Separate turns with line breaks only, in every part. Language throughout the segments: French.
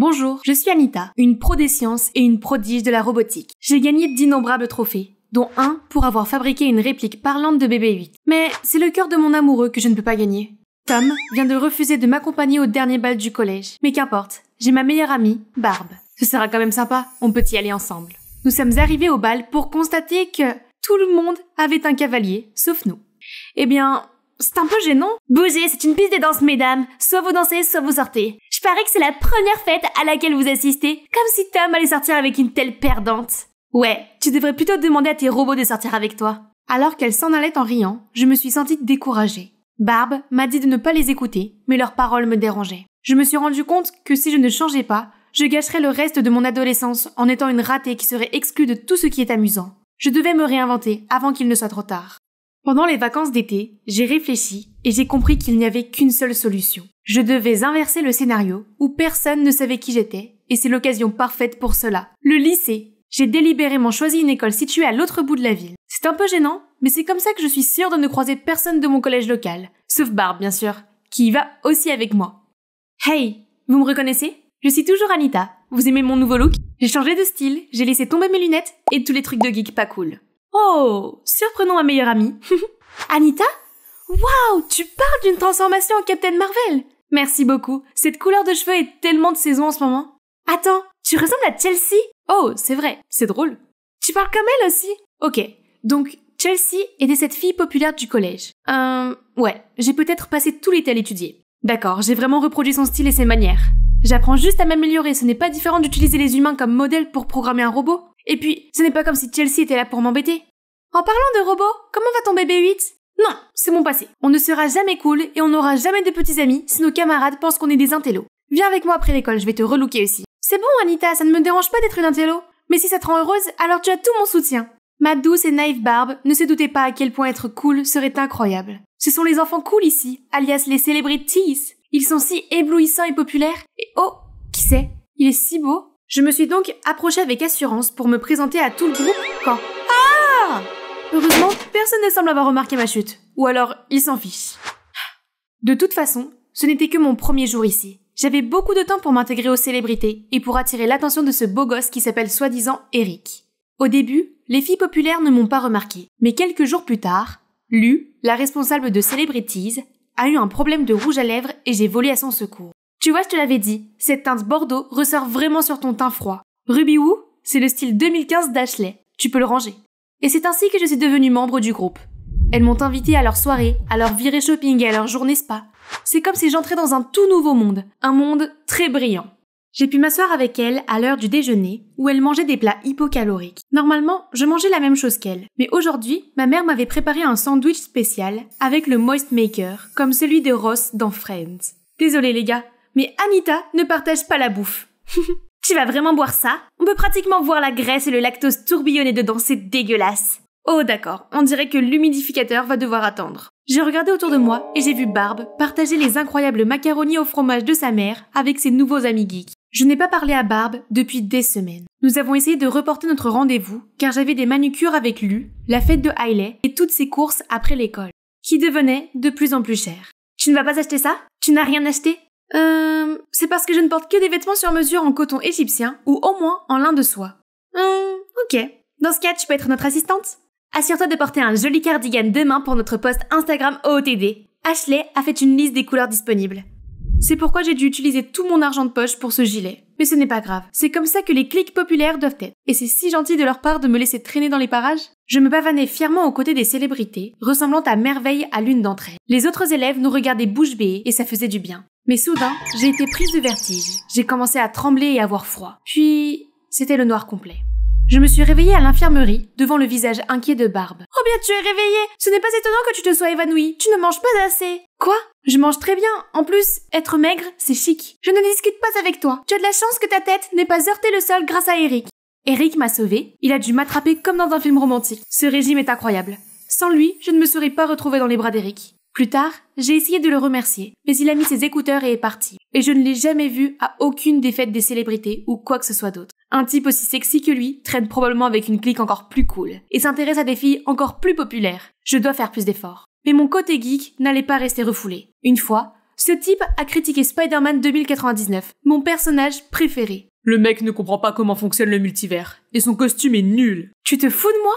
Bonjour, je suis Anita, une pro des sciences et une prodige de la robotique. J'ai gagné d'innombrables trophées, dont un pour avoir fabriqué une réplique parlante de BB-8. Mais c'est le cœur de mon amoureux que je ne peux pas gagner. Tom vient de refuser de m'accompagner au dernier bal du collège. Mais qu'importe, j'ai ma meilleure amie, Barb. Ce sera quand même sympa, on peut y aller ensemble. Nous sommes arrivés au bal pour constater que tout le monde avait un cavalier, sauf nous. Eh bien, c'est un peu gênant. Bougez, c'est une piste de danse, mesdames. Soit vous dansez, soit vous sortez. Je parie que c'est la première fête à laquelle vous assistez, comme si Tom allait sortir avec une telle perdante. Ouais, tu devrais plutôt demander à tes robots de sortir avec toi. Alors qu'elle s'en allait en riant, je me suis sentie découragée. Barb m'a dit de ne pas les écouter, mais leurs paroles me dérangeaient. Je me suis rendu compte que si je ne changeais pas, je gâcherais le reste de mon adolescence en étant une ratée qui serait exclue de tout ce qui est amusant. Je devais me réinventer avant qu'il ne soit trop tard. Pendant les vacances d'été, j'ai réfléchi et j'ai compris qu'il n'y avait qu'une seule solution. Je devais inverser le scénario où personne ne savait qui j'étais et c'est l'occasion parfaite pour cela. Le lycée. J'ai délibérément choisi une école située à l'autre bout de la ville. C'est un peu gênant, mais c'est comme ça que je suis sûre de ne croiser personne de mon collège local. Sauf Barb, bien sûr, qui y va aussi avec moi. Hey, vous me reconnaissez? Je suis toujours Anita. Vous aimez mon nouveau look? J'ai changé de style, j'ai laissé tomber mes lunettes et tous les trucs de geek pas cool. Oh, surprenons ma meilleure amie. Anita? Waouh, tu parles d'une transformation en Captain Marvel. Merci beaucoup, cette couleur de cheveux est tellement de saison en ce moment. Attends, tu ressembles à Chelsea? Oh, c'est vrai, c'est drôle. Tu parles comme elle aussi? Ok, donc Chelsea était cette fille populaire du collège. Ouais, j'ai peut-être passé tout l'été à l'étudier. D'accord, j'ai vraiment reproduit son style et ses manières. J'apprends juste à m'améliorer, ce n'est pas différent d'utiliser les humains comme modèle pour programmer un robot. Et puis, ce n'est pas comme si Chelsea était là pour m'embêter. En parlant de robots, comment va ton bébé 8? Non, c'est mon passé. On ne sera jamais cool et on n'aura jamais de petits amis si nos camarades pensent qu'on est des intellos. Viens avec moi après l'école, je vais te relooker aussi. C'est bon Anita, ça ne me dérange pas d'être une intello. Mais si ça te rend heureuse, alors tu as tout mon soutien. Ma douce et naïve Barb ne se doutait pas à quel point être cool serait incroyable. Ce sont les enfants cool ici, alias les celebrities. Ils sont si éblouissants et populaires. Et oh, qui sait, il est si beau. Je me suis donc approchée avec assurance pour me présenter à tout le groupe quand... Ah! Heureusement, personne ne semble avoir remarqué ma chute. Ou alors, ils s'en fichent. De toute façon, ce n'était que mon premier jour ici. J'avais beaucoup de temps pour m'intégrer aux célébrités et pour attirer l'attention de ce beau gosse qui s'appelle soi-disant Eric. Au début, les filles populaires ne m'ont pas remarqué. Mais quelques jours plus tard, Lu, la responsable de Celebrities, a eu un problème de rouge à lèvres et j'ai volé à son secours. Tu vois, je te l'avais dit, cette teinte bordeaux ressort vraiment sur ton teint froid. Ruby Woo, c'est le style 2015 d'Ashley. Tu peux le ranger. Et c'est ainsi que je suis devenue membre du groupe. Elles m'ont invitée à leur soirée, à leur virée shopping et à leur journée spa. C'est comme si j'entrais dans un tout nouveau monde. Un monde très brillant. J'ai pu m'asseoir avec elles à l'heure du déjeuner, où elles mangeaient des plats hypocaloriques. Normalement, je mangeais la même chose qu'elles. Mais aujourd'hui, ma mère m'avait préparé un sandwich spécial avec le Moist Maker, comme celui de Ross dans Friends. Désolée les gars, mais Anita ne partage pas la bouffe. Tu vas vraiment boire ça? On peut pratiquement voir la graisse et le lactose tourbillonner dedans, c'est dégueulasse. Oh d'accord, on dirait que l'humidificateur va devoir attendre. J'ai regardé autour de moi et j'ai vu Barb partager les incroyables macaronis au fromage de sa mère avec ses nouveaux amis geeks. Je n'ai pas parlé à Barb depuis des semaines. Nous avons essayé de reporter notre rendez-vous car j'avais des manucures avec Lu, la fête de Hailey et toutes ses courses après l'école, qui devenaient de plus en plus chères. Tu ne vas pas acheter ça? Tu n'as rien acheté? C'est parce que je ne porte que des vêtements sur mesure en coton égyptien ou au moins en lin de soie. Ok. Dans ce cas, tu peux être notre assistante? Assure-toi de porter un joli cardigan demain pour notre post Instagram OOTD. Ashley a fait une liste des couleurs disponibles. C'est pourquoi j'ai dû utiliser tout mon argent de poche pour ce gilet. Mais ce n'est pas grave. C'est comme ça que les clics populaires doivent être. Et c'est si gentil de leur part de me laisser traîner dans les parages. Je me pavanais fièrement aux côtés des célébrités, ressemblant à merveille à l'une d'entre elles. Les autres élèves nous regardaient bouche bée et ça faisait du bien. Mais soudain, j'ai été prise de vertige. J'ai commencé à trembler et à avoir froid. Puis, c'était le noir complet. Je me suis réveillée à l'infirmerie, devant le visage inquiet de Barb. « Oh bien, tu es réveillée! Ce n'est pas étonnant que tu te sois évanouie. Tu ne manges pas assez. »« Quoi? Je mange très bien. En plus, être maigre, c'est chic. Je ne discute pas avec toi. Tu as de la chance que ta tête n'ait pas heurté le sol grâce à Eric. » Eric m'a sauvée. Il a dû m'attraper comme dans un film romantique. Ce régime est incroyable. Sans lui, je ne me serais pas retrouvée dans les bras d'Eric. Plus tard, j'ai essayé de le remercier, mais il a mis ses écouteurs et est parti. Et je ne l'ai jamais vu à aucune des fêtes des célébrités ou quoi que ce soit d'autre. Un type aussi sexy que lui traîne probablement avec une clique encore plus cool et s'intéresse à des filles encore plus populaires. Je dois faire plus d'efforts. Mais mon côté geek n'allait pas rester refoulé. Une fois, Ce type a critiqué Spider-Man 2099, mon personnage préféré.
Le mec ne comprend pas comment fonctionne le multivers, et son costume est nul.
Tu te fous de moi?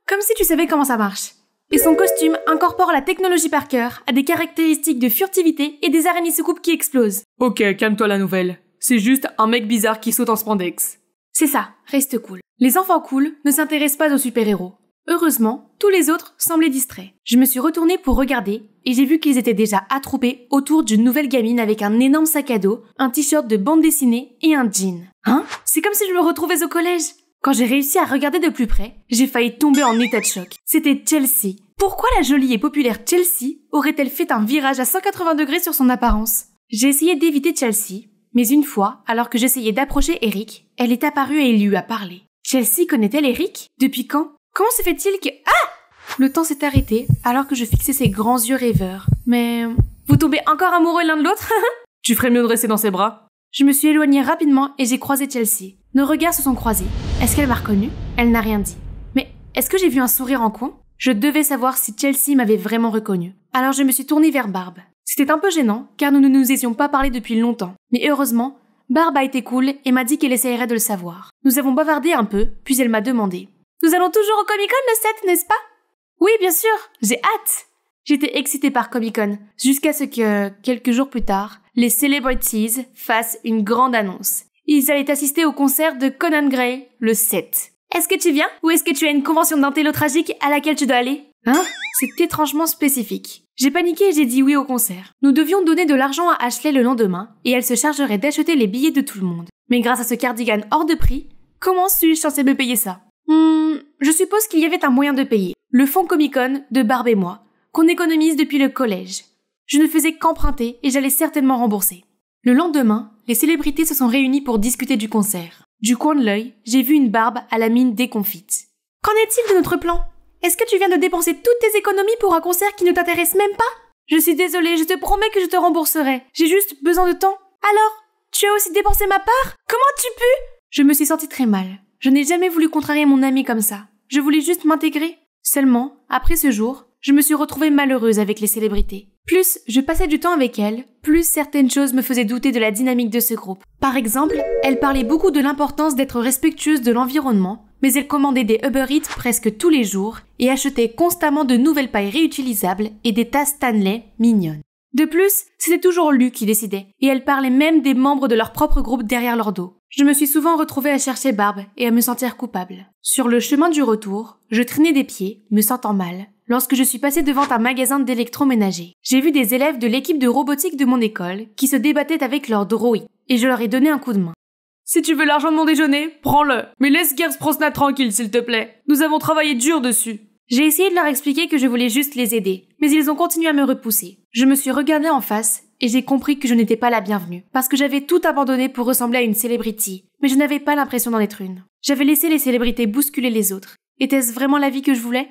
Comme si tu savais comment ça marche. Et son costume incorpore la technologie Parker, a des caractéristiques de furtivité et des araignées soucoupes qui explosent.
Ok, calme-toi la nouvelle. C'est juste un mec bizarre qui saute en spandex.
C'est ça, reste cool. Les enfants cool ne s'intéressent pas aux super-héros. Heureusement, tous les autres semblaient distraits. Je me suis retournée pour regarder et j'ai vu qu'ils étaient déjà attroupés autour d'une nouvelle gamine avec un énorme sac à dos, un t-shirt de bande dessinée et un jean. Hein? C'est comme si je me retrouvais au collège. Quand j'ai réussi à regarder de plus près, j'ai failli tomber en état de choc. C'était Chelsea. Pourquoi la jolie et populaire Chelsea aurait-elle fait un virage à 180 degrés sur son apparence? J'ai essayé d'éviter Chelsea, mais une fois, alors que j'essayais d'approcher Eric, elle est apparue et il lui a parlé. Chelsea connaît-elle Eric? Depuis quand? Comment se fait-il que... Ah! Le temps s'est arrêté alors que je fixais ses grands yeux rêveurs. Mais... Vous tombez encore amoureux l'un de l'autre?
Tu ferais mieux de rester dans ses bras.
Je me suis éloignée rapidement et j'ai croisé Chelsea. Nos regards se sont croisés. Est-ce qu'elle m'a reconnue? Elle n'a rien dit. Mais est-ce que j'ai vu un sourire en coin? Je devais savoir si Chelsea m'avait vraiment reconnue. Alors je me suis tournée vers Barb. C'était un peu gênant car nous ne nous étions pas parlé depuis longtemps. Mais heureusement, Barb a été cool et m'a dit qu'elle essayerait de le savoir. Nous avons bavardé un peu, puis elle m'a demandé. Nous allons toujours au Comic-Con le 7, n'est-ce pas? Oui, bien sûr, j'ai hâte. J'étais excitée par Comic-Con, jusqu'à ce que, quelques jours plus tard, les celebrities fassent une grande annonce. Ils allaient assister au concert de Conan Gray, le 7. Est-ce que tu viens? Ou est-ce que tu as une convention d'intello tragique à laquelle tu dois aller? Hein? C'est étrangement spécifique. J'ai paniqué et j'ai dit oui au concert. Nous devions donner de l'argent à Ashley le lendemain, et elle se chargerait d'acheter les billets de tout le monde. Mais grâce à ce cardigan hors de prix, comment suis-je censée me payer ça? Je suppose qu'il y avait un moyen de payer. Le fonds Comic-Con de Barb et moi, qu'on économise depuis le collège. Je ne faisais qu'emprunter et j'allais certainement rembourser. Le lendemain, les célébrités se sont réunies pour discuter du concert. Du coin de l'œil, j'ai vu une Barb à la mine déconfite. Qu'en est-il de notre plan? Est-ce que tu viens de dépenser toutes tes économies pour un concert qui ne t'intéresse même pas? Je suis désolée, je te promets que je te rembourserai. J'ai juste besoin de temps. Alors, tu as aussi dépensé ma part? Comment tu peux? Je me suis sentie très mal. Je n'ai jamais voulu contrarier mon amie comme ça. Je voulais juste m'intégrer. Seulement, après ce jour, je me suis retrouvée malheureuse avec les célébrités. Plus je passais du temps avec elles, plus certaines choses me faisaient douter de la dynamique de ce groupe. Par exemple, elles parlaient beaucoup de l'importance d'être respectueuse de l'environnement, mais elles commandaient des Uber Eats presque tous les jours et achetaient constamment de nouvelles pailles réutilisables et des tasses Stanley mignonnes. De plus, c'était toujours Lu qui décidait, et elle parlait même des membres de leur propre groupe derrière leur dos. Je me suis souvent retrouvée à chercher Barb et à me sentir coupable. Sur le chemin du retour, je traînais des pieds, me sentant mal, lorsque je suis passée devant un magasin d'électroménager. J'ai vu des élèves de l'équipe de robotique de mon école qui se débattaient avec leur droïde, et je leur ai donné un coup de main.
Si tu veux l'argent de mon déjeuner, prends-le. Mais laisse Gers Brosnan tranquille, s'il te plaît. Nous avons travaillé dur dessus.
J'ai essayé de leur expliquer que je voulais juste les aider, mais ils ont continué à me repousser. Je me suis regardée en face et j'ai compris que je n'étais pas la bienvenue, parce que j'avais tout abandonné pour ressembler à une célébrité, mais je n'avais pas l'impression d'en être une. J'avais laissé les célébrités bousculer les autres. Était-ce vraiment la vie que je voulais?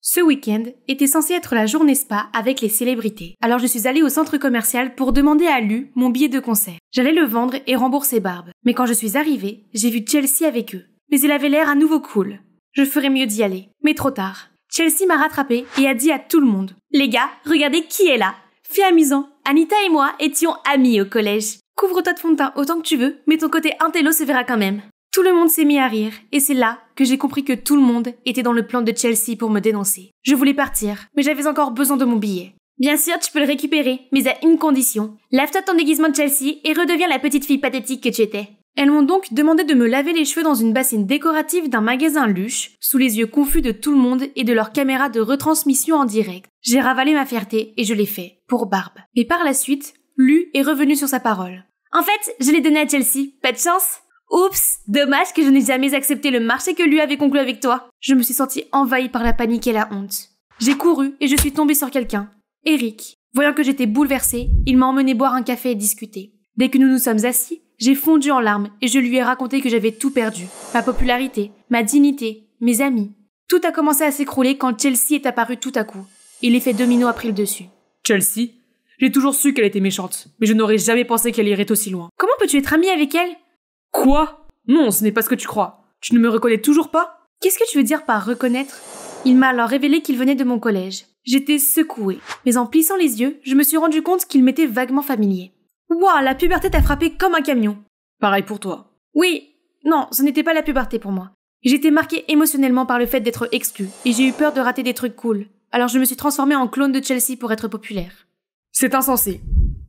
Ce week-end était censé être la journée spa avec les célébrités, alors je suis allée au centre commercial pour demander à Lu mon billet de concert. J'allais le vendre et rembourser Barb, mais quand je suis arrivée, j'ai vu Chelsea avec eux. Mais elle avait l'air à nouveau cool. Je ferais mieux d'y aller, mais trop tard. Chelsea m'a rattrapée et a dit à tout le monde « Les gars, regardez qui est là !» Fait amusant, Anita et moi étions amies au collège. Couvre-toi de fond de teint autant que tu veux, mais ton côté intello se verra quand même. Tout le monde s'est mis à rire, et c'est là que j'ai compris que tout le monde était dans le plan de Chelsea pour me dénoncer. Je voulais partir, mais j'avais encore besoin de mon billet. Bien sûr, tu peux le récupérer, mais à une condition. Lave-toi ton déguisement de Chelsea et redeviens la petite fille pathétique que tu étais. Elles m'ont donc demandé de me laver les cheveux dans une bassine décorative d'un magasin Luche, sous les yeux confus de tout le monde et de leur caméra de retransmission en direct. J'ai ravalé ma fierté et je l'ai fait, pour Barb. Mais par la suite, Lu est revenu sur sa parole. En fait, je l'ai donné à Chelsea, pas de chance. Oups, dommage que je n'ai jamais accepté le marché que Lu avait conclu avec toi. Je me suis sentie envahie par la panique et la honte. J'ai couru et je suis tombée sur quelqu'un. Eric. Voyant que j'étais bouleversée, il m'a emmené boire un café et discuter. Dès que nous nous sommes assis, j'ai fondu en larmes et je lui ai raconté que j'avais tout perdu. Ma popularité, ma dignité, mes amis. Tout a commencé à s'écrouler quand Chelsea est apparue tout à coup. Et l'effet domino a pris le dessus.
Chelsea? J'ai toujours su qu'elle était méchante, mais je n'aurais jamais pensé qu'elle irait aussi loin.
Comment peux-tu être amie avec elle?
Quoi? Non, ce n'est pas ce que tu crois. Tu ne me reconnais toujours pas?
Qu'est-ce que tu veux dire par reconnaître? Il m'a alors révélé qu'il venait de mon collège. J'étais secouée, mais en plissant les yeux, je me suis rendu compte qu'il m'était vaguement familier. Wouah, la puberté t'a frappé comme un camion.
Pareil pour toi.
Oui, non, ce n'était pas la puberté pour moi. J'étais marquée émotionnellement par le fait d'être exclue, et j'ai eu peur de rater des trucs cool. Alors je me suis transformée en clone de Chelsea pour être populaire.
C'est insensé.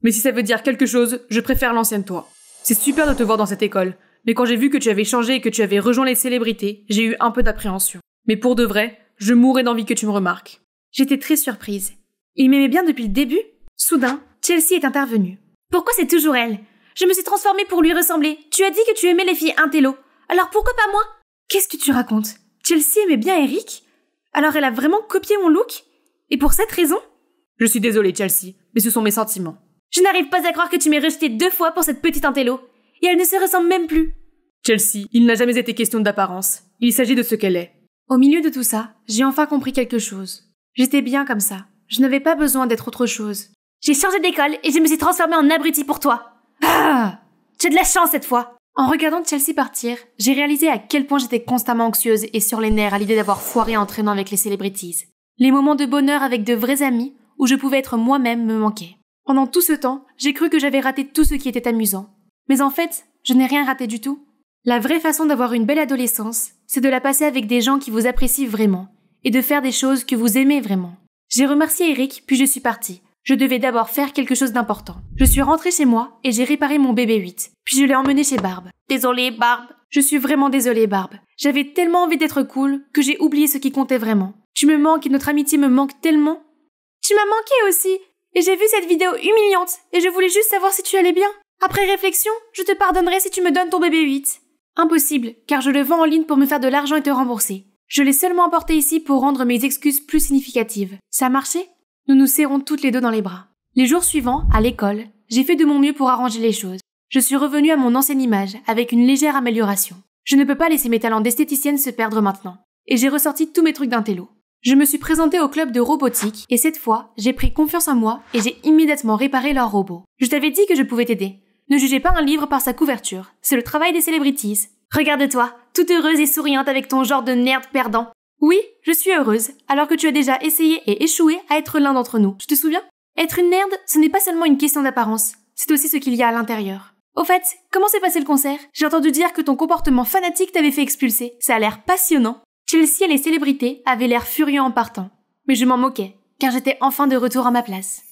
Mais si ça veut dire quelque chose, je préfère l'ancienne toi. C'est super de te voir dans cette école, mais quand j'ai vu que tu avais changé et que tu avais rejoint les célébrités, j'ai eu un peu d'appréhension. Mais pour de vrai, je mourrais d'envie que tu me remarques.
J'étais très surprise. Il m'aimait bien depuis le début. Soudain, Chelsea est intervenue. Pourquoi c'est toujours elle? Je me suis transformée pour lui ressembler. Tu as dit que tu aimais les filles intello. Alors pourquoi pas moi? Qu'est-ce que tu racontes? Chelsea aimait bien Eric? Alors elle a vraiment copié mon look? Et pour cette raison?
Je suis désolée, Chelsea, mais ce sont mes sentiments.
Je n'arrive pas à croire que tu m'aies rejeté 2 fois pour cette petite intello. Et elle ne se ressemble même plus.
Chelsea, il n'a jamais été question d'apparence. Il s'agit de ce qu'elle est.
Au milieu de tout ça, j'ai enfin compris quelque chose. J'étais bien comme ça. Je n'avais pas besoin d'être autre chose. J'ai changé d'école et je me suis transformée en abruti pour toi. Ah! Tu as de la chance cette fois. En regardant Chelsea partir, j'ai réalisé à quel point j'étais constamment anxieuse et sur les nerfs à l'idée d'avoir foiré en traînant avec les celebrities. Les moments de bonheur avec de vrais amis, où je pouvais être moi-même, me manquaient. Pendant tout ce temps, j'ai cru que j'avais raté tout ce qui était amusant. Mais en fait, je n'ai rien raté du tout. La vraie façon d'avoir une belle adolescence, c'est de la passer avec des gens qui vous apprécient vraiment, et de faire des choses que vous aimez vraiment. J'ai remercié Eric, puis je suis partie. Je devais d'abord faire quelque chose d'important. Je suis rentrée chez moi et j'ai réparé mon bébé 8. Puis je l'ai emmené chez Barb. Désolée, Barb. Je suis vraiment désolée, Barb. J'avais tellement envie d'être cool que j'ai oublié ce qui comptait vraiment. Tu me manques et notre amitié me manque tellement. Tu m'as manqué aussi. Et j'ai vu cette vidéo humiliante et je voulais juste savoir si tu allais bien. Après réflexion, je te pardonnerai si tu me donnes ton bébé 8. Impossible, car je le vends en ligne pour me faire de l'argent et te rembourser. Je l'ai seulement emporté ici pour rendre mes excuses plus significatives. Ça a marché? Nous nous serrons toutes les deux dans les bras. Les jours suivants, à l'école, j'ai fait de mon mieux pour arranger les choses. Je suis revenue à mon ancienne image, avec une légère amélioration. Je ne peux pas laisser mes talents d'esthéticienne se perdre maintenant. Et j'ai ressorti tous mes trucs d'intello. Je me suis présentée au club de robotique, et cette fois, j'ai pris confiance en moi et j'ai immédiatement réparé leur robot. Je t'avais dit que je pouvais t'aider. Ne jugez pas un livre par sa couverture. C'est le travail des celebrities. Regarde-toi, toute heureuse et souriante avec ton genre de nerd perdant. Oui, je suis heureuse, alors que tu as déjà essayé et échoué à être l'un d'entre nous. Tu te souviens? Être une nerd, ce n'est pas seulement une question d'apparence, c'est aussi ce qu'il y a à l'intérieur. Au fait, comment s'est passé le concert? J'ai entendu dire que ton comportement fanatique t'avait fait expulser. Ça a l'air passionnant. Chelsea et les célébrités avaient l'air furieux en partant. Mais je m'en moquais, car j'étais enfin de retour à ma place.